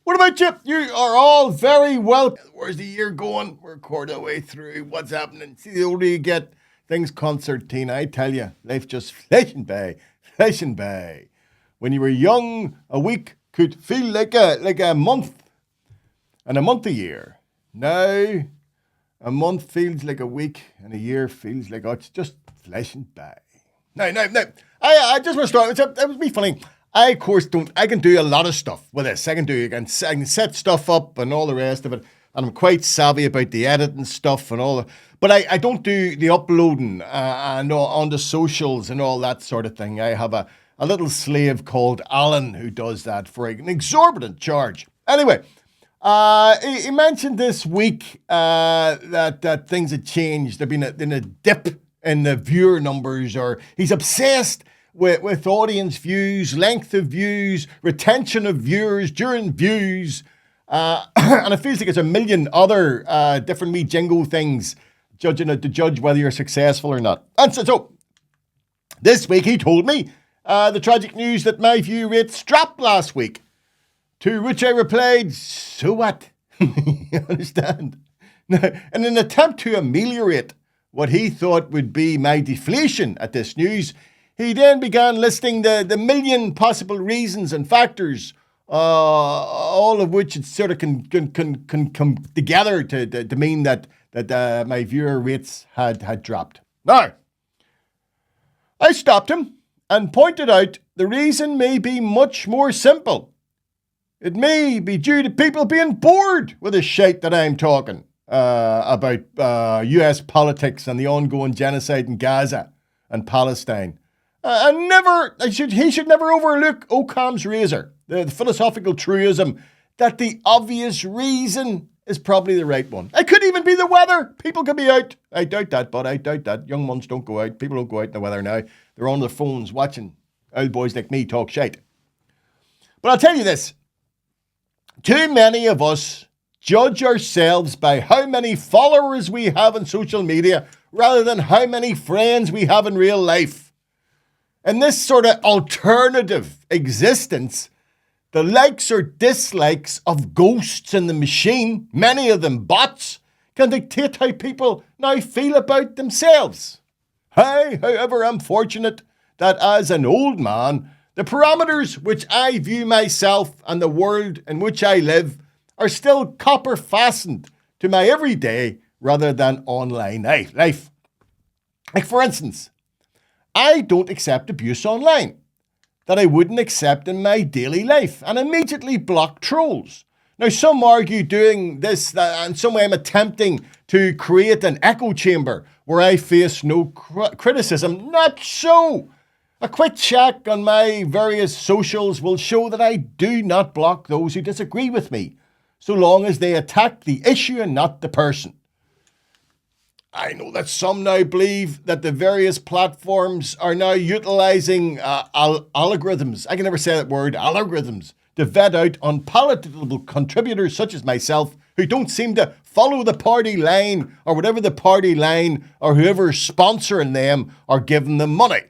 What about you? You are all very well. Where's the year going? We're a quarter way through. What's happening? See, the older you get, things concertina. I tell you, life just flashing by, flashing by. When you were young, a week could feel like a month, and a month a year. Now, a month feels like a week, and a year feels like, oh, it's just flashing by. No. I just want to start. It was me funny. I, of course, don't. I can do a lot of stuff with this. I can set stuff up and all the rest of it. And I'm quite savvy about the editing stuff and all that. But I don't do the uploading and on the socials and all that sort of thing. I have a little slave called Alan who does that for an exorbitant charge. Anyway, he mentioned this week that things had changed. There'd been a dip in the viewer numbers, or he's obsessed with audience views, length of views, retention of viewers during views, and it feels like it's a million other different wee jingle things to judge whether you're successful or not. And so this week he told me the tragic news that my view rates dropped last week. To which I replied, so what? You understand? Now, in an attempt to ameliorate what he thought would be my deflation at this news, he then began listing the million possible reasons and factors, all of which it sort of can come together to mean that my viewer rates had dropped. Now, I stopped him and pointed out the reason may be much more simple. It may be due to people being bored with the shite that I'm talking about US politics and the ongoing genocide in Gaza and Palestine. He should never overlook Occam's razor, the philosophical truism that the obvious reason is probably the right one. It could even be the weather. People could be out. I doubt that, but I doubt that. Young ones don't go out. People don't go out in the weather now. They're on their phones watching old boys like me talk shite. But I'll tell you this. Too many of us judge ourselves by how many followers we have on social media rather than how many friends we have in real life. In this sort of alternative existence, the likes or dislikes of ghosts in the machine, many of them bots, can dictate how people now feel about themselves. I, however, am fortunate that as an old man, the parameters which I view myself and the world in which I live are still copper fastened to my everyday rather than online life. Like, for instance, I don't accept abuse online that I wouldn't accept in my daily life and immediately block trolls. Now, some argue doing this and some way I'm attempting to create an echo chamber where I face no criticism. Not so. A quick check on my various socials will show that I do not block those who disagree with me, so long as they attack the issue and not the person. I know that some now believe that the various platforms are now utilizing algorithms. I can never say that word, algorithms, to vet out unpalatable contributors such as myself who don't seem to follow the party line or whatever the party line or whoever's sponsoring them or giving them money.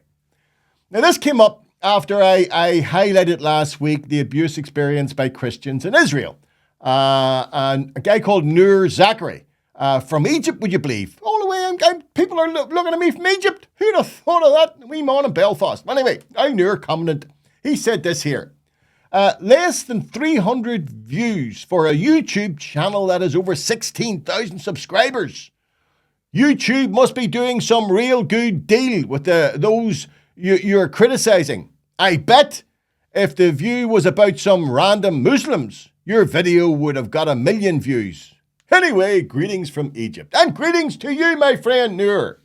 Now, this came up after I highlighted last week the abuse experienced by Christians in Israel. And a guy called Noor Zachary from Egypt, would you believe? All the way, people are looking at me from Egypt. Who'd have thought of that? We man in Belfast. Anyway, Noor commented. He said this here. Less than 300 views for a YouTube channel that has over 16,000 subscribers. YouTube must be doing some real good deal with those you're criticizing. I bet if the view was about some random Muslims, your video would have got 1 million views. Anyway, greetings from Egypt. And greetings to you, my friend Noor.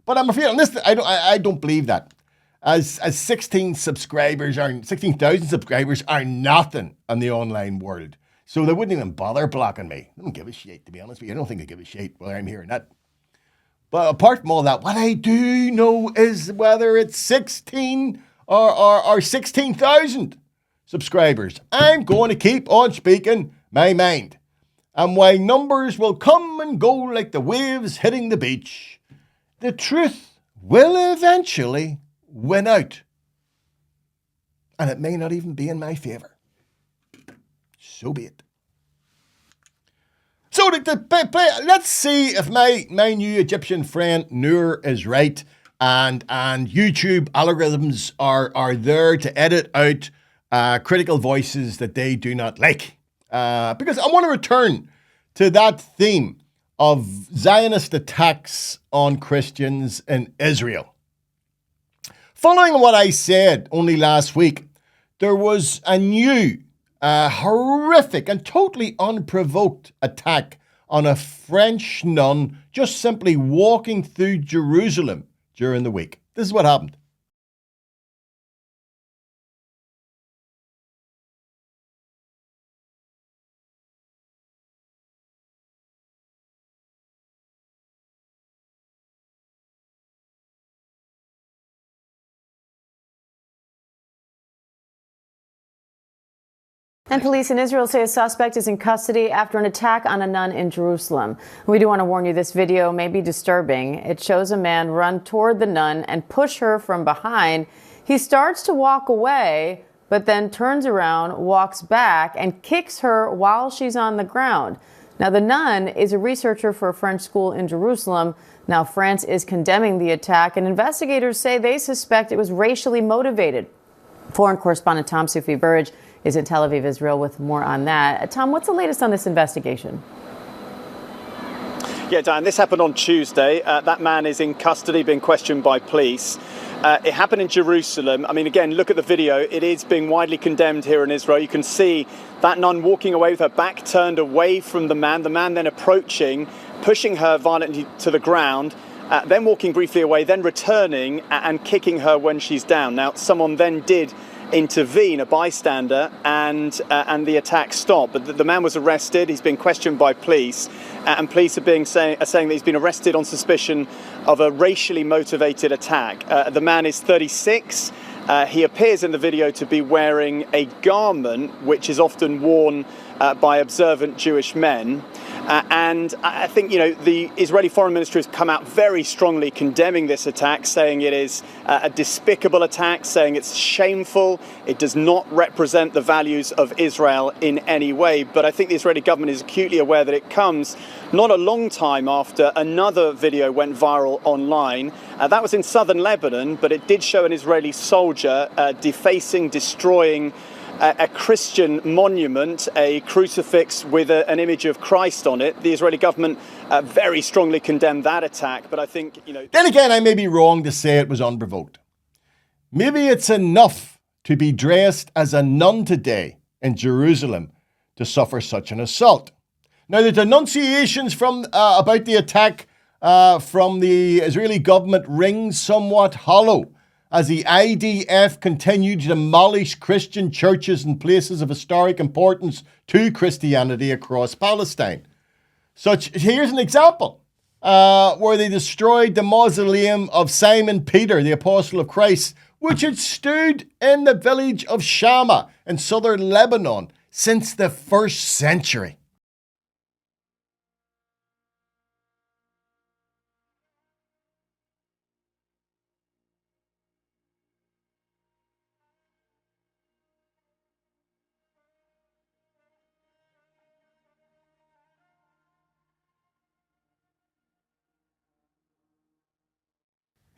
But I'm afraid on this, I don't believe that. As 16,000 subscribers are nothing in the online world. So they wouldn't even bother blocking me. I don't give a shit, to be honest with you. I don't think they give a shit whether I'm here or not. But apart from all that, what I do know is whether it's 16 or 16,000 subscribers, I'm going to keep on speaking my mind. And while numbers will come and go like the waves hitting the beach, the truth will eventually win out. And it may not even be in my favour. so be it. So let's see if my new Egyptian friend Noor is right, and YouTube algorithms are there to edit out critical voices that they do not like. Because I want to return to that theme of Zionist attacks on Christians in Israel. Following what I said only last week, there was a new horrific and totally unprovoked attack on a French nun just simply walking through Jerusalem during the week. This is what happened. And police in Israel say a suspect is in custody after an attack on a nun in Jerusalem. We do want to warn you, this video may be disturbing. It shows a man run toward the nun and push her from behind. He starts to walk away, but then turns around, walks back, and kicks her while she's on the ground. Now, the nun is a researcher for a French school in Jerusalem. Now, France is condemning the attack, and investigators say they suspect it was racially motivated. Foreign correspondent Tom Sufi Burridge is in Tel Aviv, Israel, with more on that. Tom, what's the latest on this investigation? Yeah, Diane, this happened on Tuesday. That man is in custody, being questioned by police. It happened in Jerusalem. I mean, again, look at the video. It is being widely condemned here in Israel. You can see that nun walking away with her back turned away from the man then approaching, pushing her violently to the ground, then walking briefly away, then returning and kicking her when she's down. Now, someone then did intervene, a bystander, and the attack stopped. But the man was arrested. He's been questioned by police, and police are saying that he's been arrested on suspicion of a racially motivated attack. The man is 36. He appears in the video to be wearing a garment which is often worn by observant Jewish men. And I think, the Israeli Foreign Ministry has come out very strongly condemning this attack, saying it is a despicable attack, saying it's shameful. It does not represent the values of Israel in any way. But I think the Israeli government is acutely aware that it comes not a long time after another video went viral online. That was in southern Lebanon, but it did show an Israeli soldier defacing, destroying a Christian monument, a crucifix with an image of Christ on it. The Israeli government very strongly condemned that attack, but I think, Then again, I may be wrong to say it was unprovoked. Maybe it's enough to be dressed as a nun today in Jerusalem to suffer such an assault. Now, the denunciations from about the attack from the Israeli government ring somewhat hollow, as the IDF continued to demolish Christian churches and places of historic importance to Christianity across Palestine. Here's an example where they destroyed the mausoleum of Simon Peter, the Apostle of Christ, which had stood in the village of Shammah in southern Lebanon since the 1st century.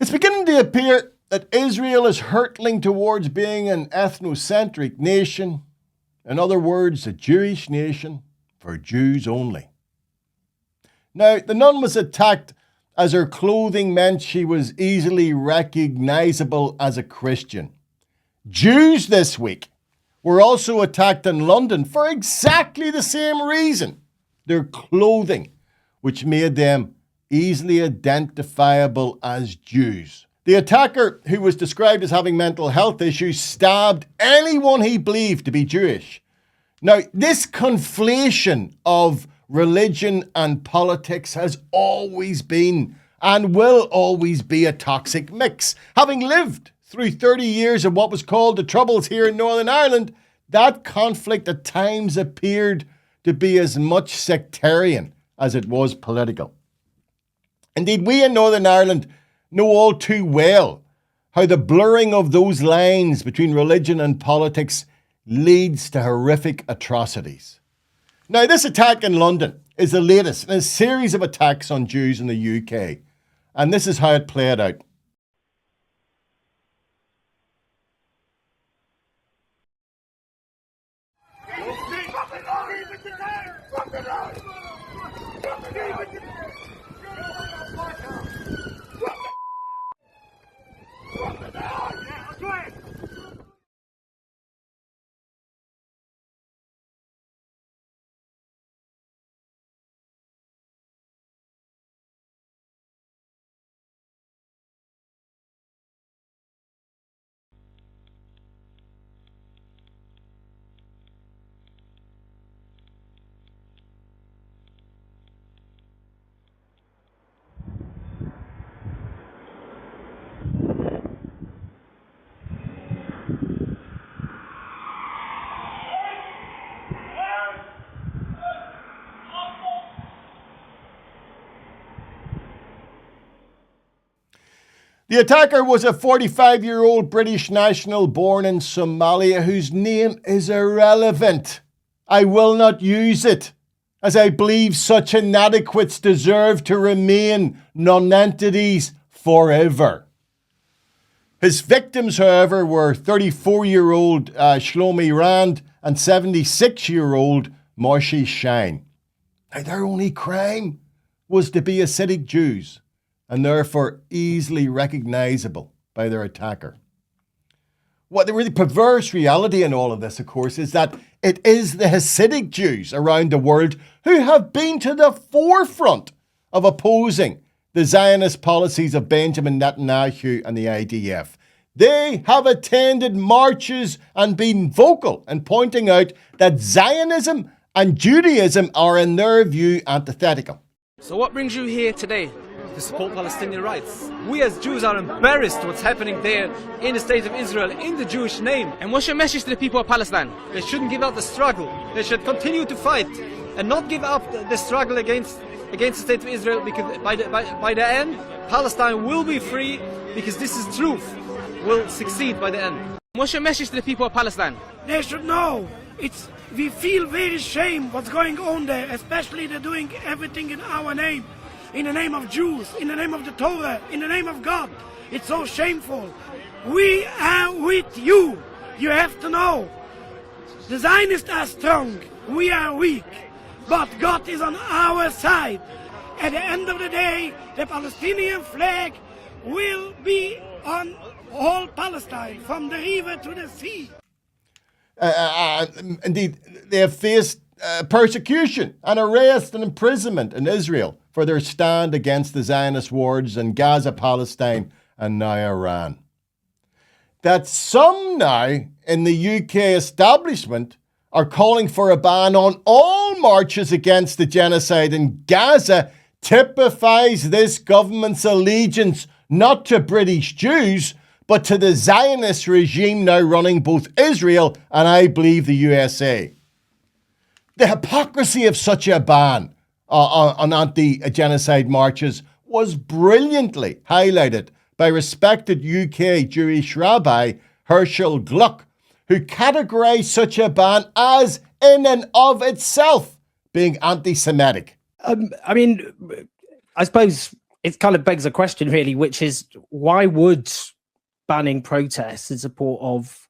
It's beginning to appear that Israel is hurtling towards being an ethnocentric nation. In other words, a Jewish nation for Jews only. Now, the nun was attacked as her clothing meant she was easily recognizable as a Christian. Jews this week were also attacked in London for exactly the same reason. Their clothing, which made them easily identifiable as Jews. The attacker, who was described as having mental health issues, stabbed anyone he believed to be Jewish. Now, this conflation of religion and politics has always been and will always be a toxic mix. Having lived through 30 years of what was called the Troubles here in Northern Ireland, that conflict at times appeared to be as much sectarian as it was political. Indeed, we in Northern Ireland know all too well how the blurring of those lines between religion and politics leads to horrific atrocities. Now, this attack in London is the latest in a series of attacks on Jews in the UK. And this is how it played out. The attacker was a 45-year-old British national born in Somalia whose name is irrelevant. I will not use it, as I believe such inadequates deserve to remain non-entities forever. His victims, however, were 34-year-old Shlomi Rand and 76-year-old Moshe Shine. Now, their only crime was to be Hasidic Jews, and therefore easily recognizable by their attacker. What the really perverse reality in all of this, of course, is that it is the Hasidic Jews around the world who have been to the forefront of opposing the Zionist policies of Benjamin Netanyahu and the IDF. They have attended marches and been vocal in pointing out that Zionism and Judaism are, in their view, antithetical. So what brings you here today? To support Palestinian rights. We as Jews are embarrassed what's happening there in the state of Israel, in the Jewish name. And what's your message to the people of Palestine? They shouldn't give up the struggle. They should continue to fight and not give up the struggle against the state of Israel, because by the end, Palestine will be free, because this is truth, will succeed by the end. What's your message to the people of Palestine? They should know. We feel very shame what's going on there, especially they're doing everything in our name. In the name of Jews, in the name of the Torah, in the name of God. It's so shameful. We are with you. You have to know. The Zionists are strong. We are weak. But God is on our side. At the end of the day, the Palestinian flag will be on all Palestine, from the river to the sea. Indeed, they have faced persecution and arrest and imprisonment in Israel for their stand against the Zionist wars in Gaza, Palestine, and now Iran. That some now in the UK establishment are calling for a ban on all marches against the genocide in Gaza typifies this government's allegiance not to British Jews, but to the Zionist regime now running both Israel and, I believe, the USA. The hypocrisy of such a ban on anti-genocide marches was brilliantly highlighted by respected UK Jewish rabbi Herschel Gluck, who categorized such a ban as, in and of itself, being anti-Semitic. I mean, I suppose it kind of begs a question, really, which is, why would banning protests in support of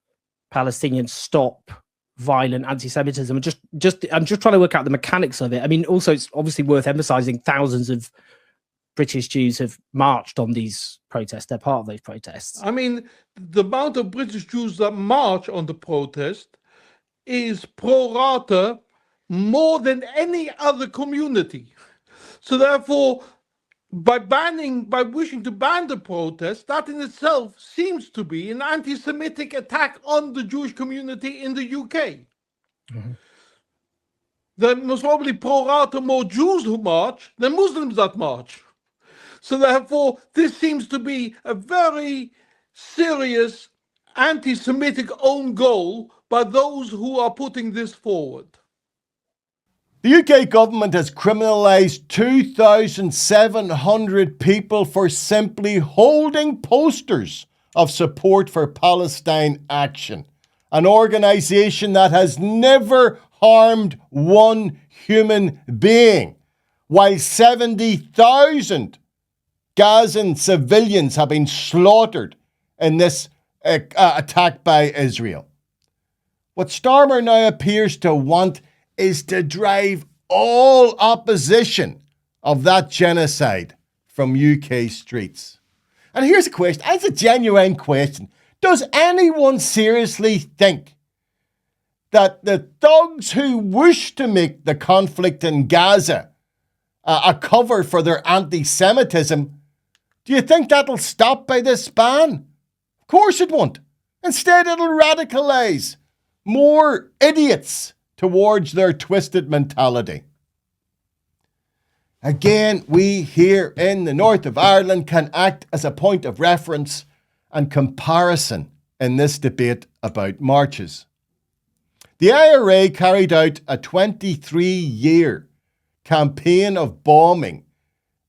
Palestinians stop violent anti-Semitism? I'm just trying to work out the mechanics of it. I mean, also, it's obviously worth emphasizing thousands of British Jews have marched on these protests. They're part of those protests. I mean, the amount of British Jews that march on the protest is pro rata more than any other community. So therefore, by wishing to ban the protest, that in itself seems to be an anti-Semitic attack on the Jewish community in the UK. Mm-hmm. There must probably pro rata more Jews who march than Muslims that march. So therefore, this seems to be a very serious anti-Semitic own goal by those who are putting this forward. The UK government has criminalised 2,700 people for simply holding posters of support for Palestine action. an organization that has never harmed one human being, while 70,000 Gazan civilians have been slaughtered in this attack by Israel. What Starmer now appears to want is to drive all opposition of that genocide from UK streets. And here's a question, it's a genuine question. Does anyone seriously think that the thugs who wish to make the conflict in Gaza a cover for their anti-Semitism, do you think that'll stop by this ban? Of course it won't. Instead, it'll radicalize more idiots towards their twisted mentality. Again, we here in the north of Ireland can act as a point of reference and comparison in this debate about marches. The IRA carried out a 23-year campaign of bombing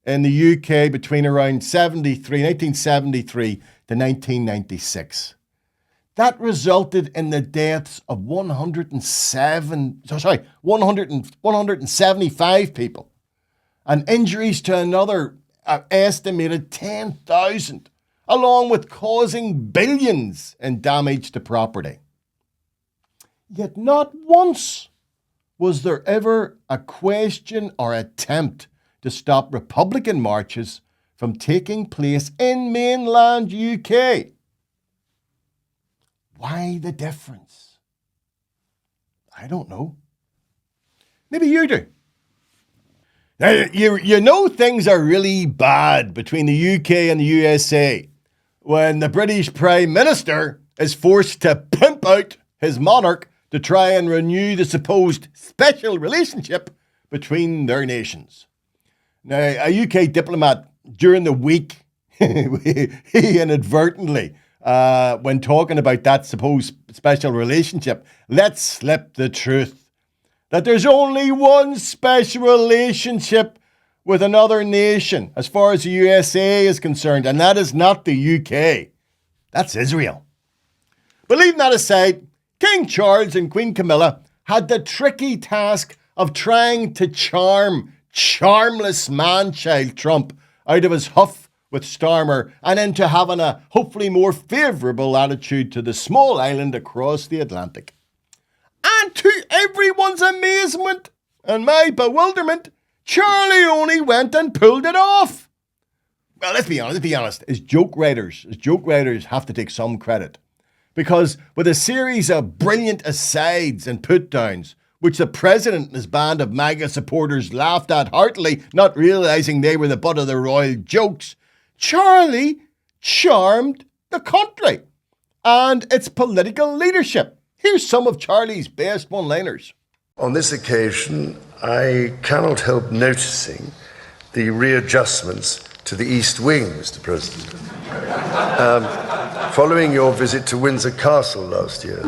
in the UK between around 1973 to 1996. That resulted in the deaths of 175 people and injuries to another estimated 10,000, along with causing billions in damage to property. Yet not once was there ever a question or attempt to stop Republican marches from taking place in mainland UK. Why the difference? I don't know. Maybe you do. Now, you know things are really bad between the UK and the USA when the British Prime Minister is forced to pimp out his monarch to try and renew the supposed special relationship between their nations. Now, a UK diplomat during the week, he inadvertently, when talking about that supposed special relationship, let slip the truth that there's only one special relationship with another nation as far as the USA is concerned, and that is not the UK. That's Israel. But leaving that aside, King Charles and Queen Camilla had the tricky task of trying to charm charmless man-child Trump out of his huff with Starmer and into having a hopefully more favourable attitude to the small island across the Atlantic. And to everyone's amazement and my bewilderment, Charlie only went and pulled it off. Well, let's be honest. As joke writers have to take some credit. Because with a series of brilliant asides and put-downs, which the president and his band of MAGA supporters laughed at heartily, not realising they were the butt of the royal jokes, Charlie charmed the country and its political leadership. Here's some of Charlie's best one-liners. On this occasion, I cannot help noticing the readjustments to the East Wing, Mr. President, following your visit to Windsor Castle last year.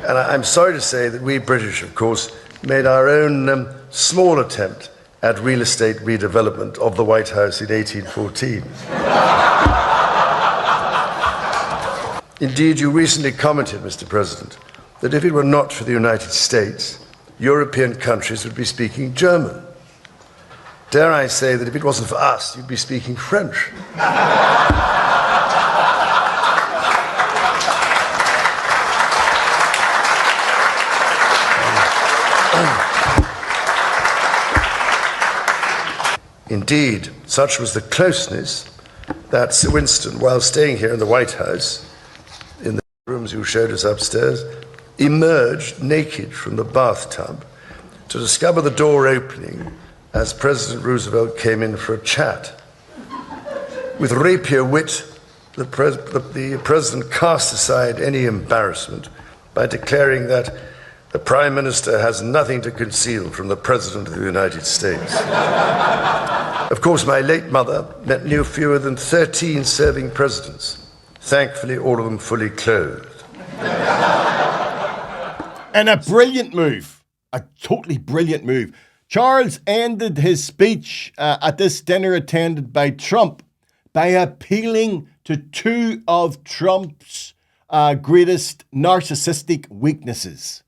And I'm sorry to say that we British, of course, made our own small attempt at real estate redevelopment of the White House in 1814. Indeed, you recently commented, Mr. President, that if it were not for the United States, European countries would be speaking German. Dare I say that if it wasn't for us, you'd be speaking French. Indeed, such was the closeness that Sir Winston, while staying here in the White House, in the rooms you showed us upstairs, emerged naked from the bathtub to discover the door opening as President Roosevelt came in for a chat. With rapier wit, the president cast aside any embarrassment by declaring that the Prime Minister has nothing to conceal from the President of the United States. Of course, my late mother met no fewer than 13 serving presidents, thankfully all of them fully clothed. And a brilliant move, a totally brilliant move. Charles ended his speech at this dinner attended by Trump by appealing to two of Trump's greatest narcissistic weaknesses.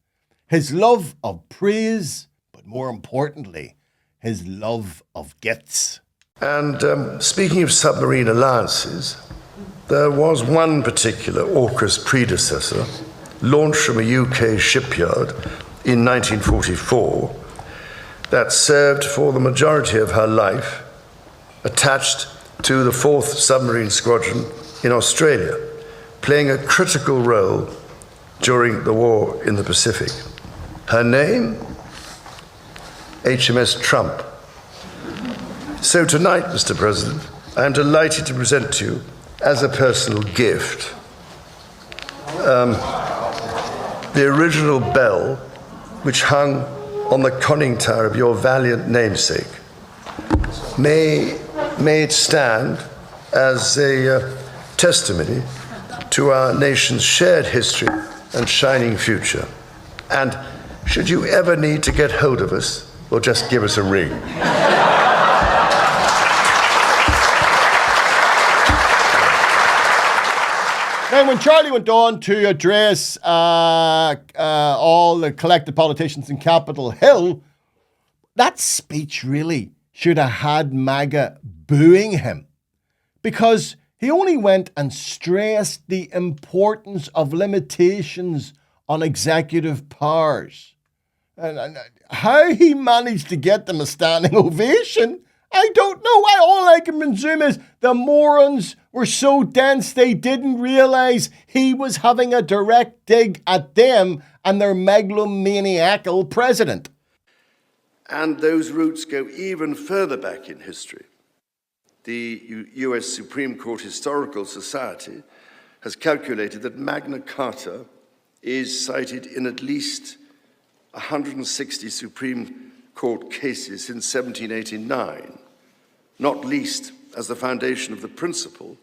His love of praise, but more importantly, his love of gifts. And speaking of submarine alliances, there was one particular AUKUS predecessor launched from a UK shipyard in 1944 that served for the majority of her life attached to the 4th Submarine Squadron in Australia, playing a critical role during the war in the Pacific. Her name? HMS Trump. So tonight, Mr. President, I am delighted to present to you, as a personal gift, the original bell which hung on the conning tower of your valiant namesake. May it stand as a testimony to our nation's shared history and shining future. And should you ever need to get hold of us, well, just give us a ring. Now, when Charlie went on to address all the collected politicians in Capitol Hill, that speech really should have had MAGA booing him, because he only went and stressed the importance of limitations on executive powers. And how he managed to get them a standing ovation, I don't know. All I can presume is the morons were so dense they didn't realize he was having a direct dig at them and their megalomaniacal president. And those roots go even further back in history. The US Supreme Court Historical Society has calculated that Magna Carta is cited in at least 160 Supreme Court cases since 1789, not least as the foundation of the principle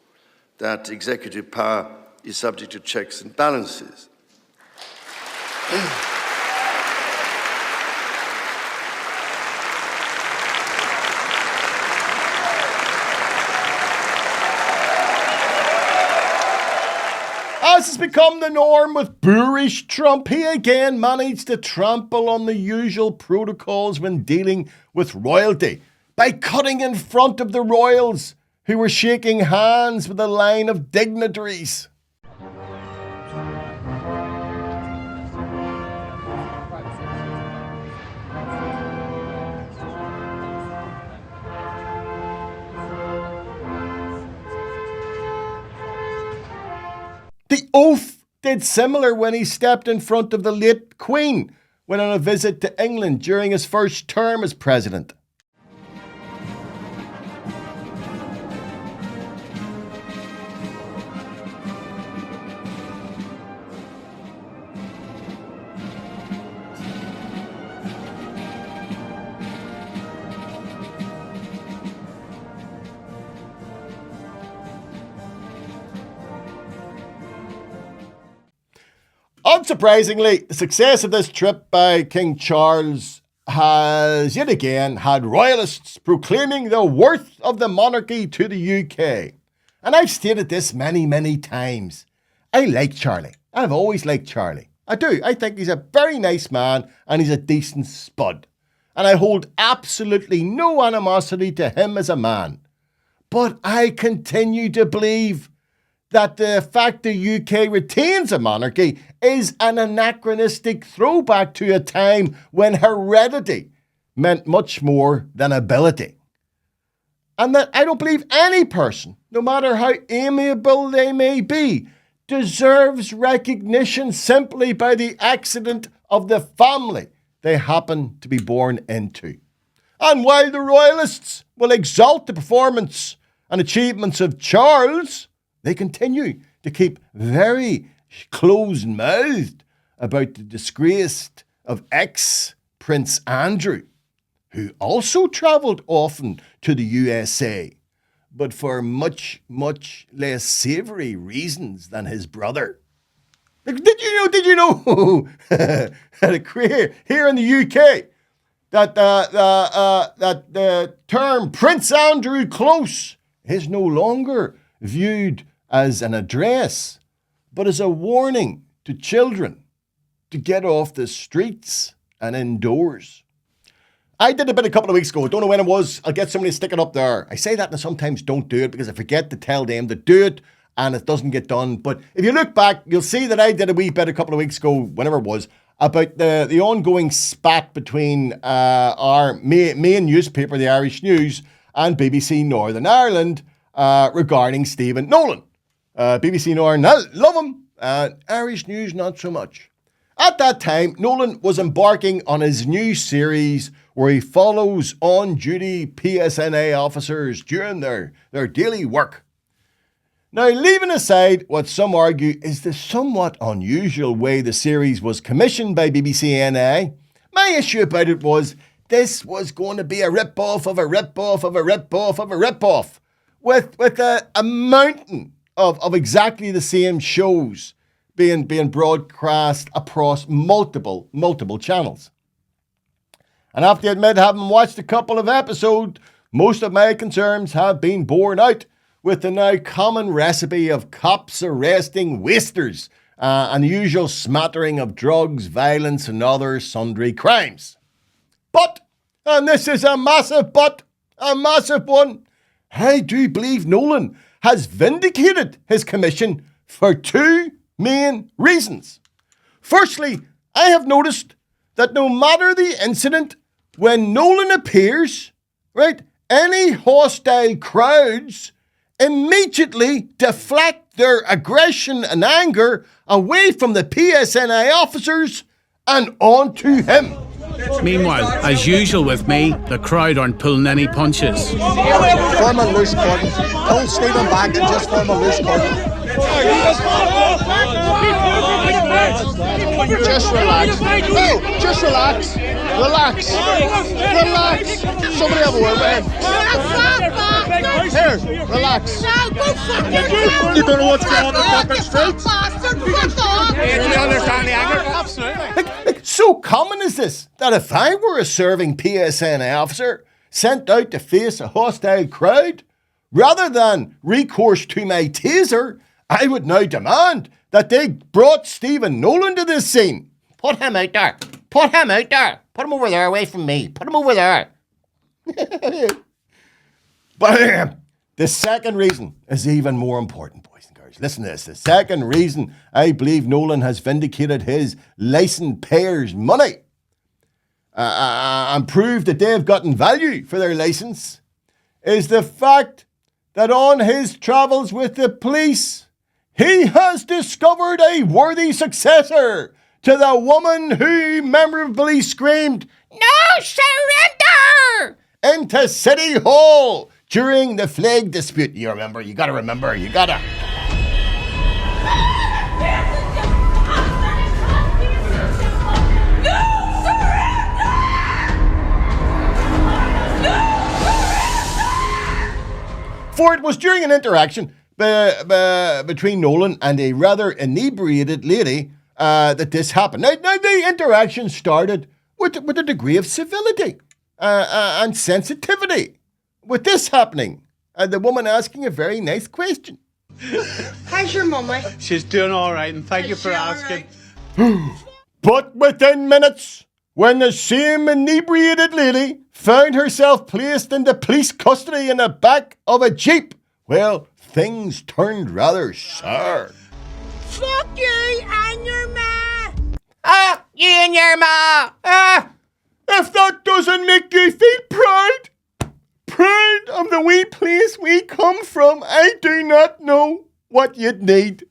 that executive power is subject to checks and balances. As has become the norm with boorish Trump, he again managed to trample on the usual protocols when dealing with royalty by cutting in front of the royals who were shaking hands with a line of dignitaries. The oath did similar when he stepped in front of the late Queen when on a visit to England during his first term as president. Unsurprisingly, the success of this trip by King Charles has yet again had royalists proclaiming the worth of the monarchy to the UK. And I've stated this many, many times. I like Charlie. I've always liked Charlie. I do. I think he's a very nice man and he's a decent spud. And I hold absolutely no animosity to him as a man. But I continue to believe that the fact the UK retains a monarchy is an anachronistic throwback to a time when heredity meant much more than ability. And that I don't believe any person, no matter how amiable they may be, deserves recognition simply by the accident of the family they happen to be born into. And while the royalists will exalt the performance and achievements of Charles, they continue to keep very closed-mouthed about the disgrace of ex-Prince Andrew, who also travelled often to the USA, but for much, much less savoury reasons than his brother. Did you know here in the UK that the term Prince Andrew Close is no longer viewed as an address, but as a warning to children to get off the streets and indoors. I did a bit a couple of weeks ago. I don't know when it was. I'll get somebody to stick it up there. I say that and I sometimes don't do it because I forget to tell them to do it and it doesn't get done. But if you look back, you'll see that I did a wee bit a couple of weeks ago, whenever it was, about the ongoing spat between our main newspaper, the Irish News, and BBC Northern Ireland regarding Stephen Nolan. BBC Northern, I love him. Irish News, not so much. At that time, Nolan was embarking on his new series where he follows on-duty PSNA officers during their daily work. Now, leaving aside what some argue is the somewhat unusual way the series was commissioned by BBC NI, my issue about it was this was going to be a rip-off of a rip-off of a rip-off of a rip-off with a mountain of exactly the same shows being broadcast across multiple channels. And I have to admit, having watched a couple of episodes, most of my concerns have been borne out with the now common recipe of cops arresting wasters and the usual smattering of drugs, violence, and other sundry crimes. But, and this is a massive one, I do believe Nolan has vindicated his commission for two main reasons. Firstly, I have noticed that no matter the incident, when Nolan appears, right, any hostile crowds immediately deflect their aggression and anger away from the PSNI officers and onto him. Meanwhile, as usual with me, the crowd aren't pulling any punches. Form a loose cordon. Pull Stephen back and just form a loose cordon. Just relax. No, just relax. Relax. Relax. Somebody have a word with him. Here, relax. You don't know what's going on in the fucking streets? You really understand the anger? Absolutely. So common is this that if I were a serving PSNI officer sent out to face a hostile crowd, rather than recourse to my taser, I would now demand that they brought Stephen Nolan to this scene. Put him out there. Put him out there. Put him over there away from me. Put him over there. But the second reason is even more important, boys and girls. Listen to this. The second reason I believe Nolan has vindicated his license payers' money and proved that they've gotten value for their license is the fact that on his travels with the police, he has discovered a worthy successor to the woman who memorably screamed, "No surrender!" into City Hall during the flag dispute. You remember, you gotta. For it was during an interaction between Nolan and a rather inebriated lady that this happened. Now the interaction started with a degree of civility and sensitivity. With this happening, and the woman asking a very nice question. How's your mummy? She's doing all right, and thank you for asking. But within minutes, when the same inebriated lady found herself placed into police custody in the back of a jeep, well, things turned rather sour. Fuck you and your ma! Ah, you and your ma! Ah, if that doesn't make you feel proud of the wee place we come from, I do not know what you'd need.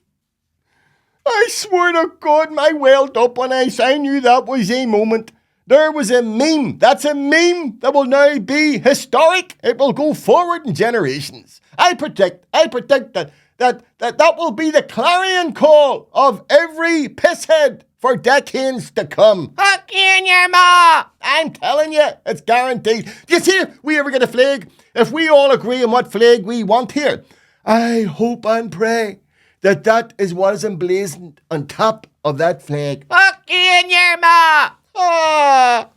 I swear to God, my welled up when I knew that was a moment. There was a meme. That's a meme that will now be historic. It will go forward in generations. I predict that will be the clarion call of every pisshead for decades to come. Fuck you and your ma! I'm telling you, it's guaranteed. You see, if we ever get a flag, if we all agree on what flag we want here, I hope and pray that is what is emblazoned on top of that flag. Fuck you and your ma! Ah.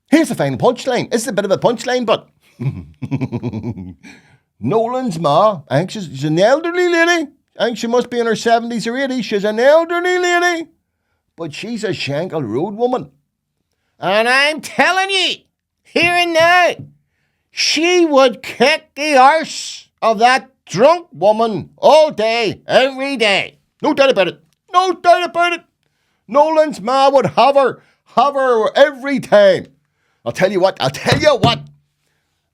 Here's the final punchline. This is a bit of a punchline, but Nolan's ma, she's an elderly lady. I think she must be in her 70s or 80s. She's an elderly lady, but she's a Shankill Road woman. And I'm telling ye, here and now, she would kick the arse of that drunk woman all day, every day. No doubt about it. No doubt about it. Nolan's ma would have her every time. I'll tell you what.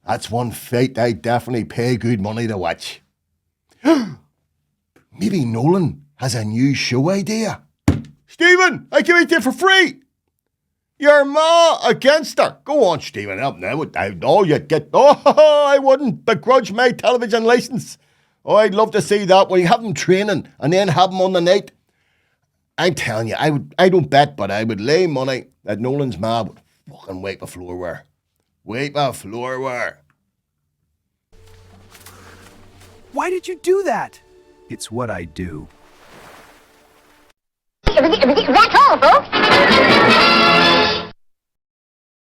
That's one fight I'd definitely pay good money to watch. Maybe Nolan has a new show idea. Stephen, I give it to you for free. Your ma against her. Go on, Stephen, help now. I wouldn't begrudge my television license. Oh, I'd love to see that when you have them training and then have them on the night. I'm telling you, I don't bet, but I would lay money that Nolan's ma would fucking wipe a floorware. Wipe a floorware. Why did you do that? It's what I do. That's all, folks.